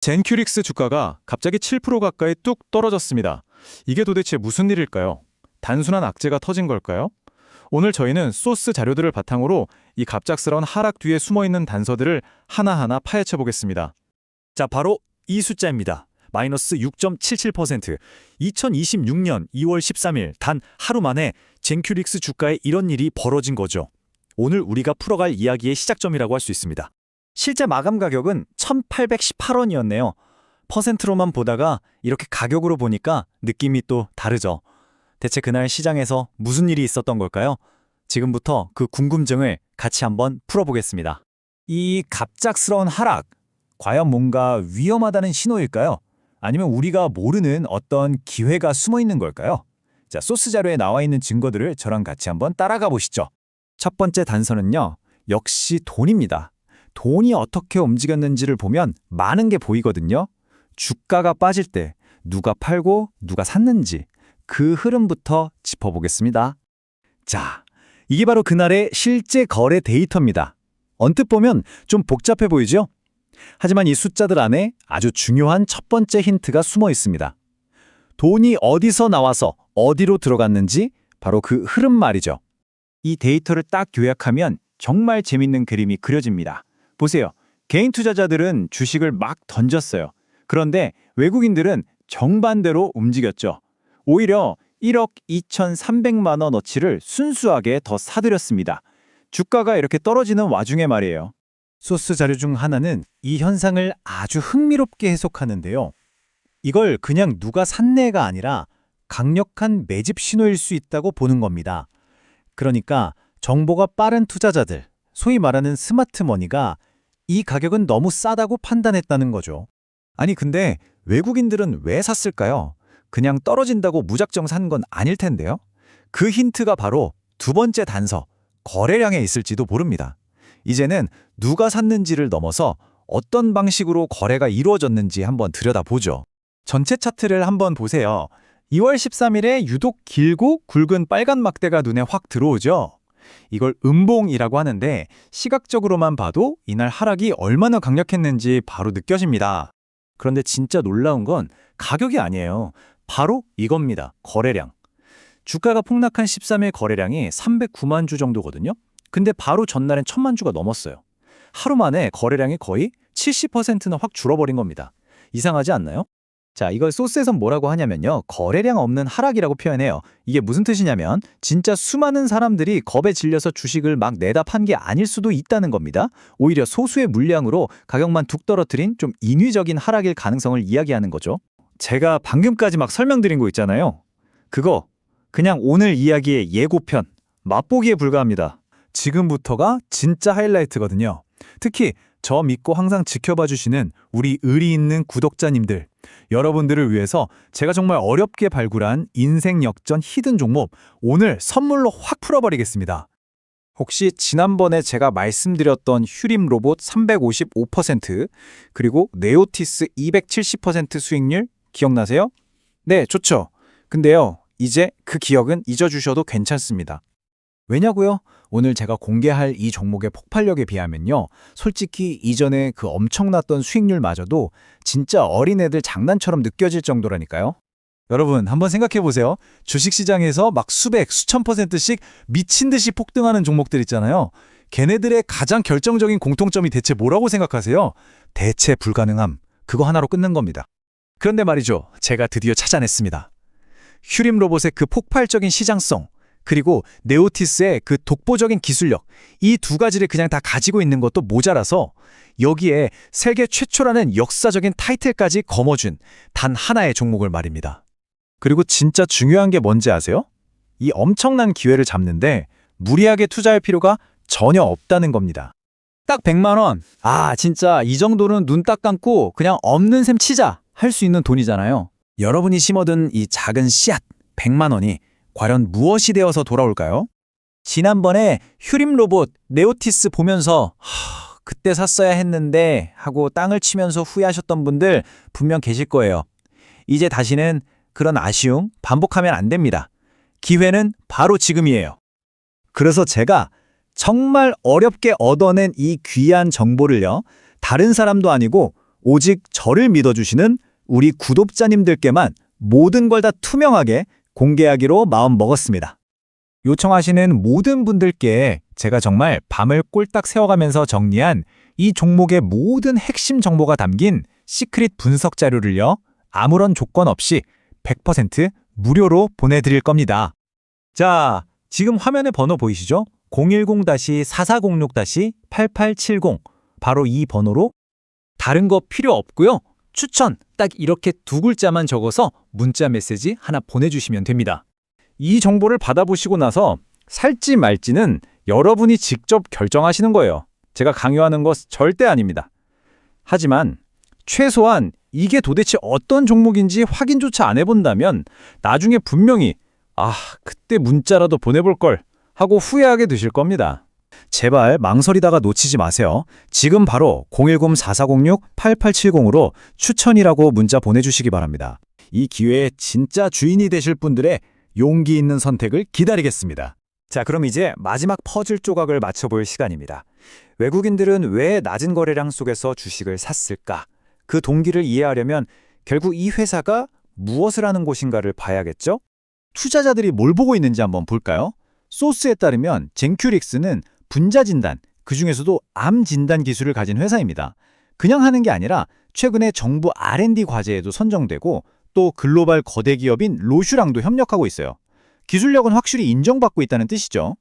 젠큐릭스 주가가 갑자기 7% 가까이 뚝 떨어졌습니다. 이게 도대체 무슨 일일까요? 단순한 악재가 터진 걸까요? 오늘 저희는 소스 자료들을 바탕으로 이 갑작스러운 하락 뒤에 숨어있는 단서들을 하나하나 파헤쳐 보겠습니다. 자, 바로 이 숫자입니다. 마이너스 6.77%. 2026년 2월 13일 단 하루 만에 젠큐릭스 주가에 이런 일이 벌어진 거죠. 오늘 우리가 풀어갈 이야기의 시작점이라고 할 수 있습니다. 실제 마감 가격은 1,818원이었네요. 퍼센트로만 보다가 이렇게 가격으로 보니까 느낌이 또 다르죠. 대체 그날 시장에서 무슨 일이 있었던 걸까요? 지금부터 그 궁금증을 같이 한번 풀어보겠습니다. 이 갑작스러운 하락, 과연 뭔가 위험하다는 신호일까요? 아니면 우리가 모르는 어떤 기회가 숨어 있는 걸까요? 자, 소스 자료에 나와 있는 증거들을 저랑 같이 한번 따라가 보시죠. 첫 번째 단서는요, 역시 돈입니다. 돈이 어떻게 움직였는지를 보면 많은 게 보이거든요. 주가가 빠질 때 누가 팔고 누가 샀는지 그 흐름부터 짚어보겠습니다. 자, 이게 바로 그날의 실제 거래 데이터입니다. 언뜻 보면 좀 복잡해 보이죠? 하지만 이 숫자들 안에 아주 중요한 첫 번째 힌트가 숨어 있습니다. 돈이 어디서 나와서 어디로 들어갔는지 바로 그 흐름 말이죠. 이 데이터를 딱 요약하면 정말 재밌는 그림이 그려집니다. 보세요. 개인 투자자들은 주식을 막 던졌어요. 그런데 외국인들은 정반대로 움직였죠. 오히려 1억 2,300만 원어치를 순수하게 더 사들였습니다. 주가가 이렇게 떨어지는 와중에 말이에요. 소스 자료 중 하나는 이 현상을 아주 흥미롭게 해석하는데요. 이걸 그냥 누가 샀네가 아니라 강력한 매집 신호일 수 있다고 보는 겁니다. 그러니까 정보가 빠른 투자자들, 소위 말하는 스마트 머니가 이 가격은 너무 싸다고 판단했다는 거죠. 아니 근데 외국인들은 왜 샀을까요? 그냥 떨어진다고 무작정 산 건 아닐 텐데요. 그 힌트가 바로 두 번째 단서, 거래량에 있을지도 모릅니다. 이제는 누가 샀는지를 넘어서 어떤 방식으로 거래가 이루어졌는지 한번 들여다보죠. 전체 차트를 한번 보세요. 2월 13일에 유독 길고 굵은 빨간 막대가 눈에 확 들어오죠. 이걸 음봉이라고 하는데 시각적으로만 봐도 이날 하락이 얼마나 강력했는지 바로 느껴집니다. 그런데 진짜 놀라운 건 가격이 아니에요. 바로 이겁니다. 거래량. 주가가 폭락한 13일 거래량이 309만 주 정도거든요. 근데 바로 전날엔 1,000만 주가 넘었어요. 하루 만에 거래량이 거의 70%나 확 줄어버린 겁니다. 이상하지 않나요? 자, 이걸 소스에선 뭐라고 하냐면요. 거래량 없는 하락이라고 표현해요. 이게 무슨 뜻이냐면 진짜 수많은 사람들이 겁에 질려서 주식을 막 내다 판 게 아닐 수도 있다는 겁니다. 오히려 소수의 물량으로 가격만 툭 떨어뜨린 좀 인위적인 하락일 가능성을 이야기하는 거죠. 제가 방금까지 막 설명드린 거 있잖아요. 그거 그냥 오늘 이야기의 예고편, 맛보기에 불과합니다. 지금부터가 진짜 하이라이트거든요. 특히 저 믿고 항상 지켜봐 주시는 우리 의리 있는 구독자님들, 여러분들을 위해서 제가 정말 어렵게 발굴한 인생 역전 히든 종목 오늘 선물로 확 풀어버리겠습니다. 혹시 지난번에 제가 말씀드렸던 휴림 로봇 355% 그리고 네오티스 270% 수익률 기억나세요? 네, 좋죠. 근데요, 이제 그 기억은 잊어주셔도 괜찮습니다. 왜냐고요? 오늘 제가 공개할 이 종목의 폭발력에 비하면요. 솔직히 이전에 그 엄청났던 수익률마저도 진짜 어린애들 장난처럼 느껴질 정도라니까요. 여러분 한번 생각해보세요. 주식시장에서 막 수백, 수천 %씩 미친 듯이 폭등하는 종목들 있잖아요. 걔네들의 가장 결정적인 공통점이 대체 뭐라고 생각하세요? 대체 불가능함. 그거 하나로 끊는 겁니다. 그런데 말이죠. 제가 드디어 찾아냈습니다. 휴림 로봇의 그 폭발적인 시장성, 그리고 네오티스의 그 독보적인 기술력, 이 두 가지를 그냥 다 가지고 있는 것도 모자라서 여기에 세계 최초라는 역사적인 타이틀까지 거머쥔 단 하나의 종목을 말입니다. 그리고 진짜 중요한 게 뭔지 아세요? 이 엄청난 기회를 잡는데 무리하게 투자할 필요가 전혀 없다는 겁니다. 딱 100만 원. 아, 진짜 이 정도는 눈 딱 감고 그냥 없는 셈 치자 할 수 있는 돈이잖아요. 여러분이 심어둔 이 작은 씨앗 100만 원이 과연 무엇이 되어서 돌아올까요? 지난번에 휴림 로봇 네오티스 보면서 그때 샀어야 했는데 하고 땅을 치면서 후회하셨던 분들 분명 계실 거예요. 이제 다시는 그런 아쉬움 반복하면 안 됩니다. 기회는 바로 지금이에요. 그래서 제가 정말 어렵게 얻어낸 이 귀한 정보를요, 다른 사람도 아니고 오직 저를 믿어주시는 우리 구독자님들께만 모든 걸 다 투명하게 공개하기로 마음 먹었습니다. 요청하시는 모든 분들께 제가 정말 밤을 꼴딱 새워가면서 정리한 이 종목의 모든 핵심 정보가 담긴 시크릿 분석 자료를요, 아무런 조건 없이 100% 무료로 보내드릴 겁니다. 자, 지금 화면에 번호 보이시죠? 010-4406-8870 바로 이 번호로 다른 거 필요 없고요. 추천 딱 이렇게 두 글자만 적어서 문자 메시지 하나 보내주시면 됩니다. 이 정보를 받아보시고 나서 살지 말지는 여러분이 직접 결정하시는 거예요. 제가 강요하는 것 절대 아닙니다. 하지만 최소한 이게 도대체 어떤 종목인지 확인조차 안 해본다면 나중에 분명히 그때 문자라도 보내볼 걸 하고 후회하게 되실 겁니다. 제발 망설이다가 놓치지 마세요. 지금 바로 010-4406-8870으로 추천이라고 문자 보내주시기 바랍니다. 이 기회에 진짜 주인이 되실 분들의 용기 있는 선택을 기다리겠습니다. 자, 그럼 이제 마지막 퍼즐 조각을 맞춰볼 시간입니다. 외국인들은 왜 낮은 거래량 속에서 주식을 샀을까? 그 동기를 이해하려면 결국 이 회사가 무엇을 하는 곳인가를 봐야겠죠? 투자자들이 뭘 보고 있는지 한번 볼까요? 소스에 따르면 젠큐릭스는 분자 진단, 그중에서도 암 진단 기술을 가진 회사입니다. 그냥 하는 게 아니라 최근에 정부 R&D 과제에도 선정되고 또 글로벌 거대 기업인 로슈랑도 협력하고 있어요. 기술력은 확실히 인정받고 있다는 뜻이죠.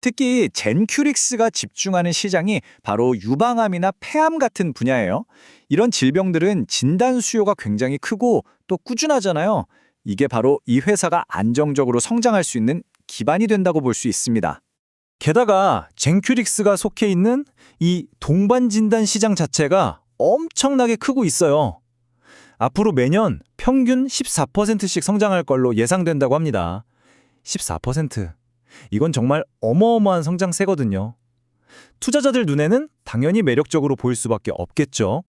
특히 젠큐릭스가 집중하는 시장이 바로 유방암이나 폐암 같은 분야예요. 이런 질병들은 진단 수요가 굉장히 크고 또 꾸준하잖아요. 이게 바로 이 회사가 안정적으로 성장할 수 있는 기반이 된다고 볼 수 있습니다. 게다가 젠큐릭스가 속해 있는 이 동반 진단 시장 자체가 엄청나게 크고 있어요. 앞으로 매년 평균 14%씩 성장할 걸로 예상된다고 합니다. 14%. 이건 정말 어마어마한 성장세거든요. 투자자들 눈에는 당연히 매력적으로 보일 수밖에 없겠죠.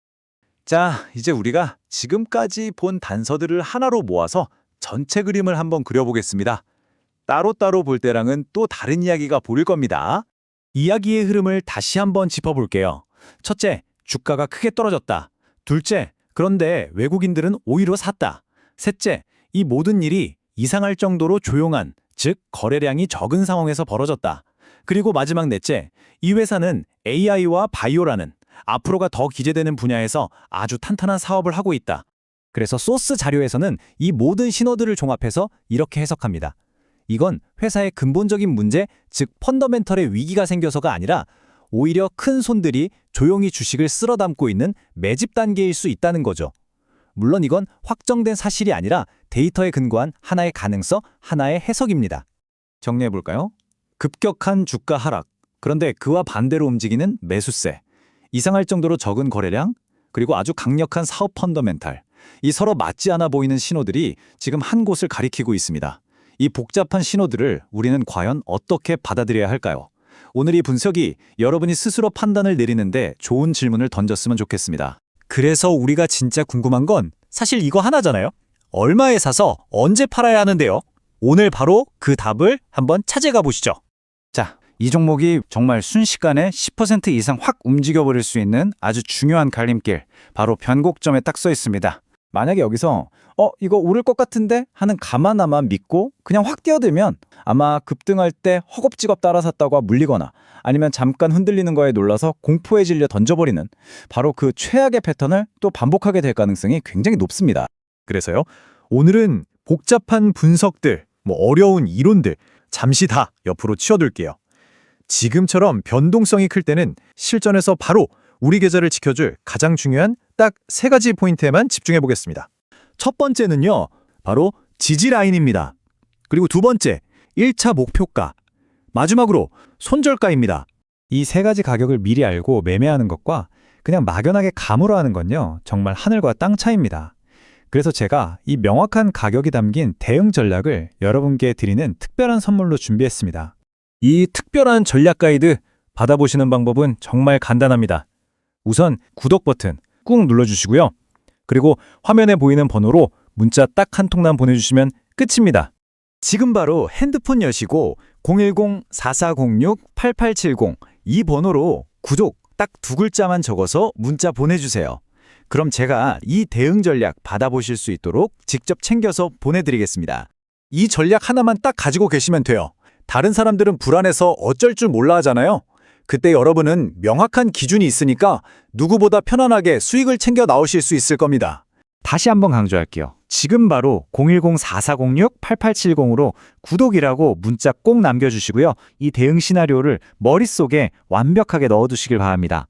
자, 이제 우리가 지금까지 본 단서들을 하나로 모아서 전체 그림을 한번 그려보겠습니다. 따로따로 볼 때랑은 또 다른 이야기가 보일 겁니다. 이야기의 흐름을 다시 한번 짚어볼게요. 첫째, 주가가 크게 떨어졌다. 둘째, 그런데 외국인들은 오히려 샀다. 셋째, 이 모든 일이 이상할 정도로 조용한, 즉 거래량이 적은 상황에서 벌어졌다. 그리고 마지막 넷째, 이 회사는 AI와 바이오라는 앞으로가 더 기대되는 분야에서 아주 탄탄한 사업을 하고 있다. 그래서 소스 자료에서는 이 모든 신호들을 종합해서 이렇게 해석합니다. 이건 회사의 근본적인 문제, 즉 펀더멘털의 위기가 생겨서가 아니라 오히려 큰 손들이 조용히 주식을 쓸어 담고 있는 매집 단계일 수 있다는 거죠. 물론 이건 확정된 사실이 아니라 데이터에 근거한 하나의 가능성, 하나의 해석입니다. 정리해볼까요? 급격한 주가 하락, 그런데 그와 반대로 움직이는 매수세, 이상할 정도로 적은 거래량, 그리고 아주 강력한 사업 펀더멘탈, 이 서로 맞지 않아 보이는 신호들이 지금 한 곳을 가리키고 있습니다. 이 복잡한 신호들을 우리는 과연 어떻게 받아들여야 할까요? 오늘 이 분석이 여러분이 스스로 판단을 내리는데 좋은 질문을 던졌으면 좋겠습니다. 그래서 우리가 진짜 궁금한 건 사실 이거 하나잖아요. 얼마에 사서 언제 팔아야 하는데요? 오늘 바로 그 답을 한번 찾아가 보시죠. 자, 이 종목이 정말 순식간에 10% 이상 확 움직여버릴 수 있는 아주 중요한 갈림길, 바로 변곡점에 딱 써 있습니다. 만약에 여기서 이거 오를 것 같은데 하는 감하나만 믿고 그냥 확 뛰어들면 아마 급등할 때 허겁지겁 따라 샀다가 물리거나 아니면 잠깐 흔들리는 거에 놀라서 공포에 질려 던져버리는 바로 그 최악의 패턴을 또 반복하게 될 가능성이 굉장히 높습니다. 그래서요, 오늘은 복잡한 분석들, 어려운 이론들 잠시 다 옆으로 치워둘게요. 지금처럼 변동성이 클 때는 실전에서 바로 우리 계좌를 지켜줄 가장 중요한 딱 3가지 포인트에만 집중해 보겠습니다. 첫 번째는요, 바로 지지 라인입니다. 그리고 두 번째, 1차 목표가. 마지막으로 손절가입니다. 이 3가지 가격을 미리 알고 매매하는 것과 그냥 막연하게 감으로 하는 건요, 정말 하늘과 땅 차이입니다. 그래서 제가 이 명확한 가격이 담긴 대응 전략을 여러분께 드리는 특별한 선물로 준비했습니다. 이 특별한 전략 가이드 받아보시는 방법은 정말 간단합니다. 우선 구독 버튼 꾹 눌러주시고요. 그리고 화면에 보이는 번호로 문자 딱 한 통만 보내주시면 끝입니다. 지금 바로 핸드폰 여시고 010-4406-8870 이 번호로 구독 딱 2글자만 적어서 문자 보내주세요. 그럼 제가 이 대응 전략 받아보실 수 있도록 직접 챙겨서 보내드리겠습니다. 이 전략 하나만 딱 가지고 계시면 돼요. 다른 사람들은 불안해서 어쩔 줄 몰라 하잖아요. 그때 여러분은 명확한 기준이 있으니까 누구보다 편안하게 수익을 챙겨 나오실 수 있을 겁니다. 다시 한번 강조할게요. 지금 바로 010-4406-8870으로 구독이라고 문자 꼭 남겨주시고요. 이 대응 시나리오를 머릿속에 완벽하게 넣어두시길 바랍니다.